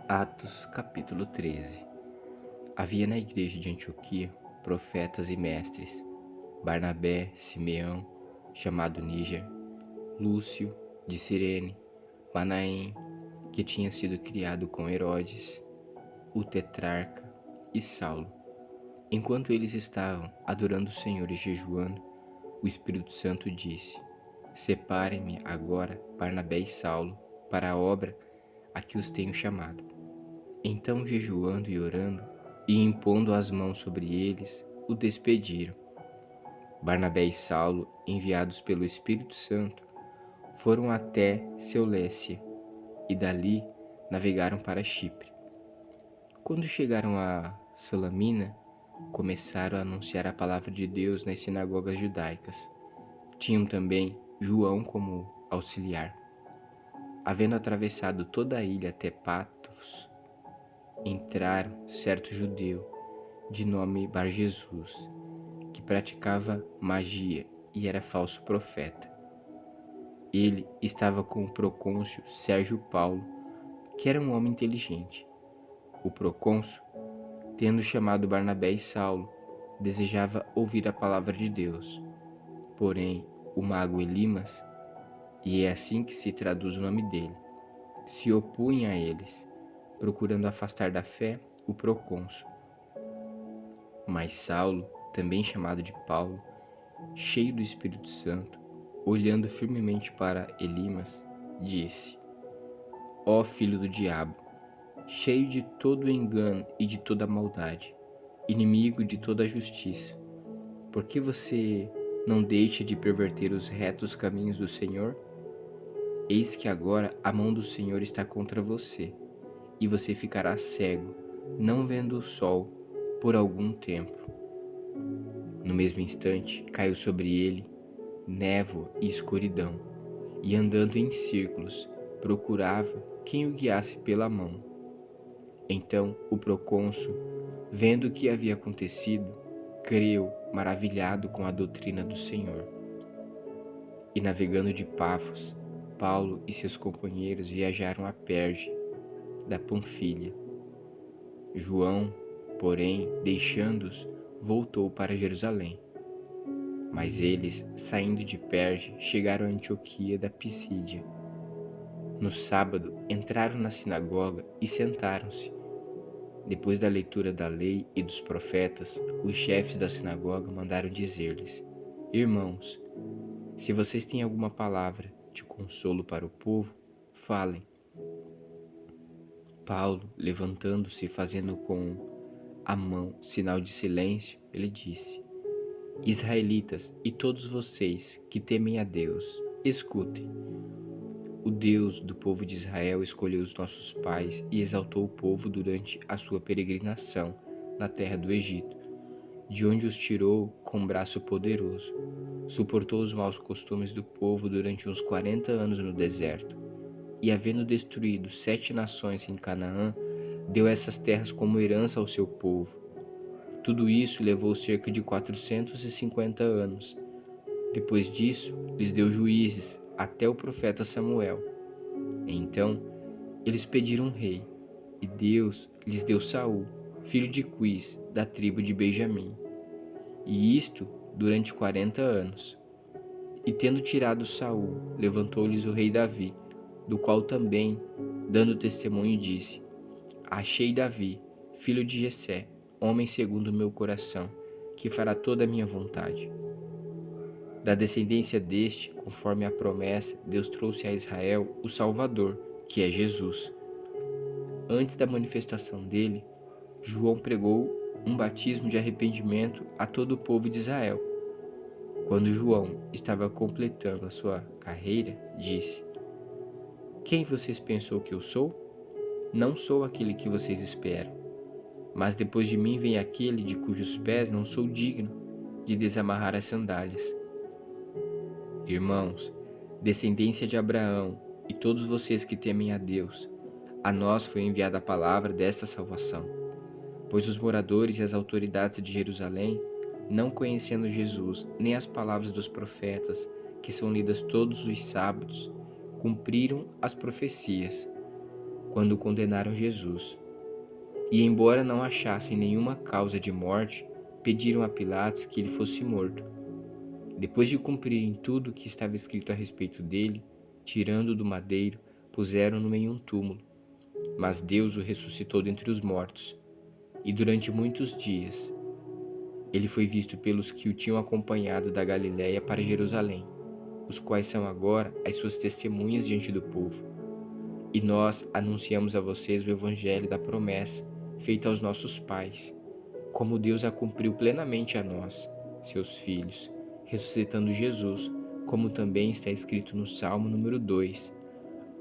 Atos capítulo 13. Havia na igreja de Antioquia profetas e mestres: Barnabé, Simeão, chamado Níger, Lúcio, de Cirene, Manaém, que tinha sido criado com Herodes, o tetrarca, e Saulo. Enquanto eles estavam adorando o Senhor e jejuando, o Espírito Santo disse: Separem-me agora Barnabé e Saulo para a obra a que os tenho chamado. Então, jejuando e orando, e impondo as mãos sobre eles, o despediram. Barnabé e Saulo, enviados pelo Espírito Santo, foram até Seleucia e dali navegaram para Chipre. Quando chegaram a Salamina, começaram a anunciar a palavra de Deus nas sinagogas judaicas. Tinham também João como auxiliar. Havendo atravessado toda a ilha até Patos, entraram certo judeu, de nome Bar-Jesus, que praticava magia e era falso profeta. Ele estava com o procônsul Sérgio Paulo, que era um homem inteligente. O procônsul, tendo chamado Barnabé e Saulo, desejava ouvir a palavra de Deus. Porém, o mago Elimas, e é assim que se traduz o nome dele, se opunha a eles, procurando afastar da fé o procônsul. Mas Saulo, também chamado de Paulo, cheio do Espírito Santo, olhando firmemente para Elimas, disse: Ó filho do diabo, cheio de todo engano e de toda maldade, inimigo de toda a justiça, por que você não deixa de perverter os retos caminhos do Senhor? Eis que agora a mão do Senhor está contra você, e você ficará cego, não vendo o sol por algum tempo. No mesmo instante, caiu sobre ele névoa e escuridão, e andando em círculos, procurava quem o guiasse pela mão. Então o procônsul, vendo o que havia acontecido, creu, maravilhado com a doutrina do Senhor. E navegando de Pafos, Paulo e seus companheiros viajaram a Perge, da Panfilha. João, porém, deixando-os, voltou para Jerusalém. Mas eles, saindo de Perge, chegaram a Antioquia da Pisídia. No sábado, entraram na sinagoga e sentaram-se. Depois da leitura da lei e dos profetas, os chefes da sinagoga mandaram dizer-lhes: Irmãos, se vocês têm alguma palavra de consolo para o povo, falem. Paulo, levantando-se e fazendo com a mão sinal de silêncio, ele disse: Israelitas e todos vocês que temem a Deus, escutem. O Deus do povo de Israel escolheu os nossos pais e exaltou o povo durante a sua peregrinação na terra do Egito, de onde os tirou com braço poderoso. Suportou os maus costumes do povo durante uns 40 anos no deserto, e havendo destruído 7 nações em Canaã, deu essas terras como herança ao seu povo. Tudo isso levou cerca de 450 anos. Depois disso, lhes deu juízes até o profeta Samuel. Então, eles pediram um rei, e Deus lhes deu Saul, filho de Quis, da tribo de Benjamim. E isto durante 40 anos. E tendo tirado Saul, levantou-lhes o rei Davi, do qual também, dando testemunho, disse: Achei Davi, filho de Jessé, homem segundo o meu coração, que fará toda a minha vontade. Da descendência deste, conforme a promessa, Deus trouxe a Israel o Salvador, que é Jesus. Antes da manifestação dele, João pregou um batismo de arrependimento a todo o povo de Israel. Quando João estava completando a sua carreira, disse: Quem vocês pensam que eu sou? Não sou aquele que vocês esperam, mas depois de mim vem aquele de cujos pés não sou digno de desamarrar as sandálias. Irmãos, descendência de Abraão e todos vocês que temem a Deus, a nós foi enviada a palavra desta salvação, pois os moradores e as autoridades de Jerusalém, não conhecendo Jesus nem as palavras dos profetas, que são lidas todos os sábados, cumpriram as profecias. quando condenaram Jesus. E, embora não achassem nenhuma causa de morte, pediram a Pilatos que ele fosse morto. Depois de cumprirem tudo o que estava escrito a respeito dele, tirando-o do madeiro, puseram-no em um túmulo. Mas Deus o ressuscitou dentre os mortos, e durante muitos dias ele foi visto pelos que o tinham acompanhado da Galiléia para Jerusalém, os quais são agora as suas testemunhas diante do povo. E nós anunciamos a vocês o evangelho da promessa feita aos nossos pais, como Deus a cumpriu plenamente a nós, seus filhos, ressuscitando Jesus, como também está escrito no Salmo número 2: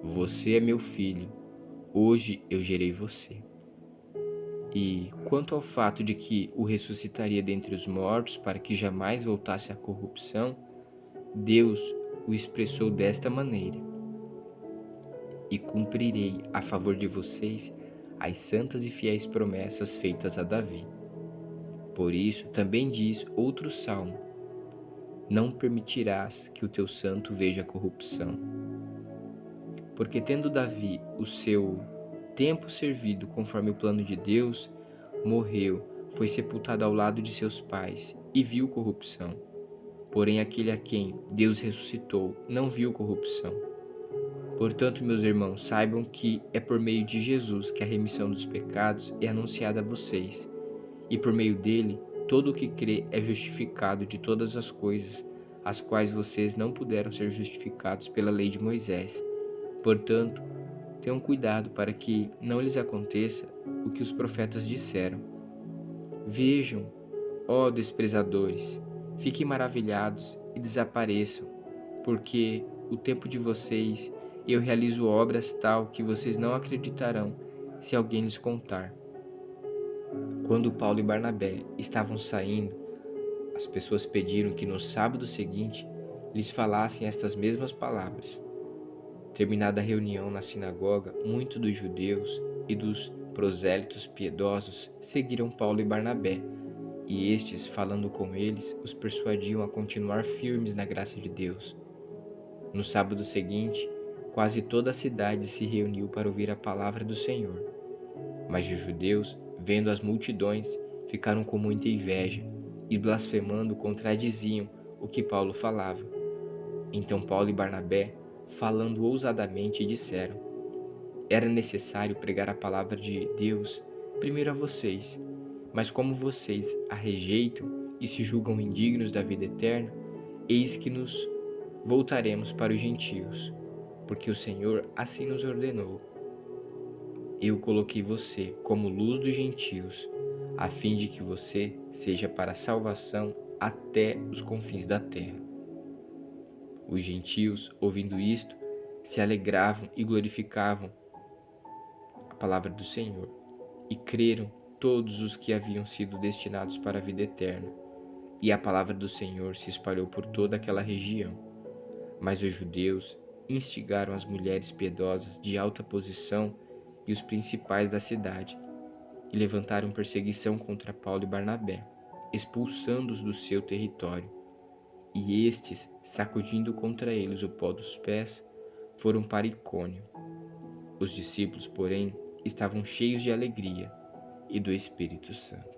Você é meu filho, hoje eu gerei você. E quanto ao fato de que o ressuscitaria dentre os mortos para que jamais voltasse à corrupção, Deus o expressou desta maneira: E cumprirei a favor de vocês as santas e fiéis promessas feitas a Davi. Por isso também diz outro salmo: Não permitirás que o teu santo veja corrupção. Porque tendo Davi o seu tempo servido conforme o plano de Deus, morreu, foi sepultado ao lado de seus pais e viu corrupção. Porém, aquele a quem Deus ressuscitou não viu corrupção. Portanto, meus irmãos, saibam que é por meio de Jesus que a remissão dos pecados é anunciada a vocês, e por meio dele, todo o que crê é justificado de todas as coisas, as quais vocês não puderam ser justificados pela lei de Moisés. Portanto, tenham cuidado para que não lhes aconteça o que os profetas disseram. Vejam, ó desprezadores, fiquem maravilhados e desapareçam, porque o tempo de vocês eu realizo obras tal que vocês não acreditarão se alguém lhes contar. Quando Paulo e Barnabé estavam saindo, as pessoas pediram que no sábado seguinte lhes falassem estas mesmas palavras. Terminada a reunião na sinagoga, muitos dos judeus e dos prosélitos piedosos seguiram Paulo e Barnabé, e estes, falando com eles, os persuadiam a continuar firmes na graça de Deus. No sábado seguinte, quase toda a cidade se reuniu para ouvir a palavra do Senhor. Mas os judeus, vendo as multidões, ficaram com muita inveja e, blasfemando, contradiziam o que Paulo falava. Então Paulo e Barnabé, falando ousadamente, disseram: Era necessário pregar a palavra de Deus primeiro a vocês, mas como vocês a rejeitam e se julgam indignos da vida eterna, eis que nos voltaremos para os gentios, porque o Senhor assim nos ordenou. Eu coloquei você como luz dos gentios, a fim de que você seja para salvação até os confins da terra. Os gentios, ouvindo isto, se alegravam e glorificavam a palavra do Senhor, e creram todos os que haviam sido destinados para a vida eterna, e a palavra do Senhor se espalhou por toda aquela região. Mas os judeus instigaram as mulheres piedosas de alta posição e os principais da cidade, e levantaram perseguição contra Paulo e Barnabé, expulsando-os do seu território. E estes, sacudindo contra eles o pó dos pés, foram para Icônio. Os discípulos, porém, estavam cheios de alegria e do Espírito Santo.